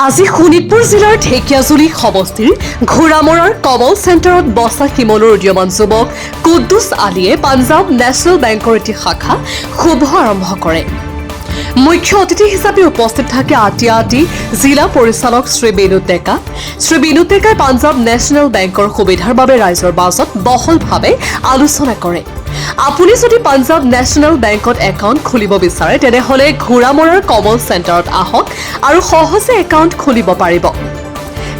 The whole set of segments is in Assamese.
আজি শোণিতপুৰ জিলাৰ ঢেকিয়াজুলি সমষ্টিৰ ঘোঁৰামৰাৰ কমল চেণ্টাৰত বচা শিমলৰ উদীয়মান যুৱক কুদ্দুছ আলীয়ে পাঞ্জাৱ নেশ্যনেল বেংকৰ এটি শাখা শুভ আৰম্ভ কৰে। মুখ্য অতিথি হিচাপে উপস্থিত থাকে আটিয়াটি জিলা পৰিচালক শ্ৰী বিনোদ ডেকা। শ্ৰী বিনোদ ডেকাই পাঞ্জাৱ নেশ্যনেল বেংকৰ সুবিধাৰ বাবে ৰাইজৰ মাজত বহলভাৱে আলোচনা কৰে। আপুনি যদি পাঞ্জাৱ নেশ্যনেল বেংকত একাউণ্ট খুলিব বিচাৰে তেনেহ'লে ঘোঁৰামৰাৰ কমল চেণ্টাৰত আহক আৰু সহজে একাউণ্ট খুলিব পাৰিব।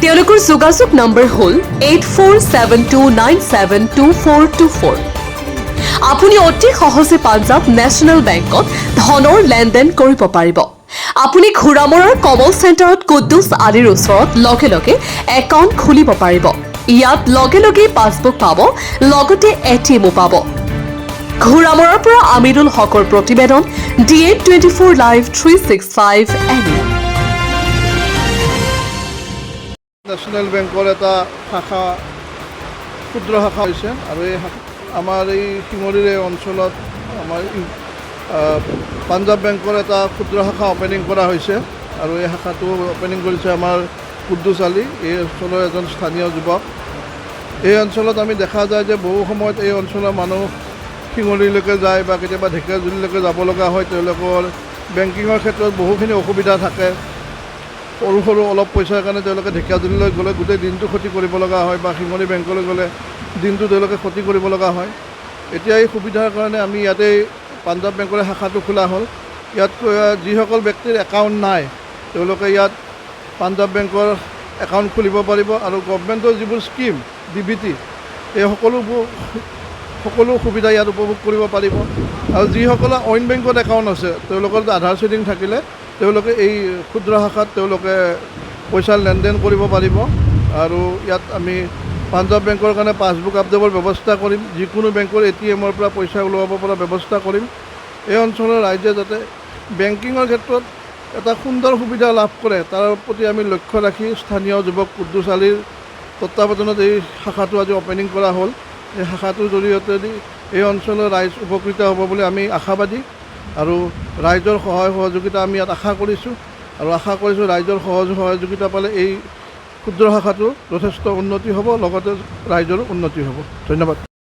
তেওঁলোকৰ যোগাযোগ নম্বৰ হ'ল 8472972424। আপুনি অতি সহজে পাঞ্জাৱ নেশ্যনেল বেংকত ধনৰ লেনদেন কৰিব পাৰিব। আপুনি ঘোঁৰামৰাৰ কমল চেণ্টাৰত কুদ্দুছ আলীৰ ওচৰত লগে লগে একাউণ্ট খুলিব পাৰিব। ইয়াত লগে লগে পাছবুক পাব, লগতে এটিএমো পাব। ঘোঁৰামৰাৰ পৰা আমিৰুল হকৰ প্ৰতিবেদন DN24 লাইভ 365 NE। নেশ্যনেল বেংকৰ এটা শাখা ক্ষুদ্ৰ শাখা হৈছে আৰু এই আমাৰ এই শিঙৰীৰে অঞ্চলত আমাৰ পাঞ্জাৱ বেংকৰ এটা ক্ষুদ্ৰ শাখা অপেনিং কৰা হৈছে আৰু এই শাখাটো অপেনিং কৰিছে আমাৰ কুদ্দুছ আলী, এই অঞ্চলৰ এজন স্থানীয় যুৱক। এই অঞ্চলত আমি দেখা যায় যে বহু সময়ত এই অঞ্চলৰ মানুহ শিঙৰীলৈকে যায় বা কেতিয়াবা ঢেকিয়াজুলিলৈকে যাব লগা হয়। তেওঁলোকৰ বেংকিঙৰ ক্ষেত্ৰত বহুখিনি অসুবিধা থাকে। সৰু সৰু অলপ পইচাৰ কাৰণে তেওঁলোকে ঢেকিয়াজুলিলৈ গ'লে গোটেই দিনটো ক্ষতি কৰিব লগা হয় বা শিঙৰী বেংকলৈ গ'লে দিনটো তেওঁলোকে ক্ষতি কৰিব লগা হয়। এতিয়া এই সুবিধাৰ কাৰণে আমি ইয়াতেই পাঞ্জাৱ বেংকৰে শাখাটো খোলা হ'ল। ইয়াত যিসকল ব্যক্তিৰ একাউণ্ট নাই তেওঁলোকে ইয়াত পাঞ্জাৱ বেংকৰ একাউণ্ট খুলিব পাৰিব আৰু গভমেণ্টৰ যিবোৰ স্কিম DBT এই সকলো সুবিধা ইয়াত উপভোগ কৰিব পাৰিব। আৰু যিসকলৰ অইন বেংকত একাউণ্ট আছে তেওঁলোকৰ আধাৰ চেডিং থাকিলে তেওঁলোকে এই ক্ষুদ্ৰ শাখাত তেওঁলোকে পইচা লেনদেন কৰিব পাৰিব। আৰু ইয়াত আমি পাঞ্জাৱ বেংকৰ কাৰণে পাছবুক আপডেটৰ ব্যৱস্থা কৰিম, যিকোনো বেংকৰ ATMৰ পৰা পইচা ওলাব পৰা ব্যৱস্থা কৰিম। এই অঞ্চলৰ ৰাইজে যাতে বেংকিঙৰ ক্ষেত্ৰত এটা সুন্দৰ সুবিধা লাভ কৰে তাৰ প্ৰতি আমি লক্ষ্য ৰাখি স্থানীয় যুৱক কুদ্দুছ আলীৰ তত্বাৱধানত এই শাখাটো আজি অপেনিং কৰা হ'ল। এই শাখাটোৰ জৰিয়তে এই অঞ্চলৰ ৰাইজ উপকৃত হ'ব বুলি আমি আশাবাদী আৰু ৰাইজৰ সহায় সহযোগিতা আমি ইয়াত আশা কৰিছোঁ আৰু আশা কৰিছোঁ ৰাইজৰ সহযোগিতা পালে এই ক্ষুদ্ৰ শাখাটো যথেষ্ট উন্নতি হ'ব, লগতে ৰাইজৰো উন্নতি হ'ব। ধন্যবাদ।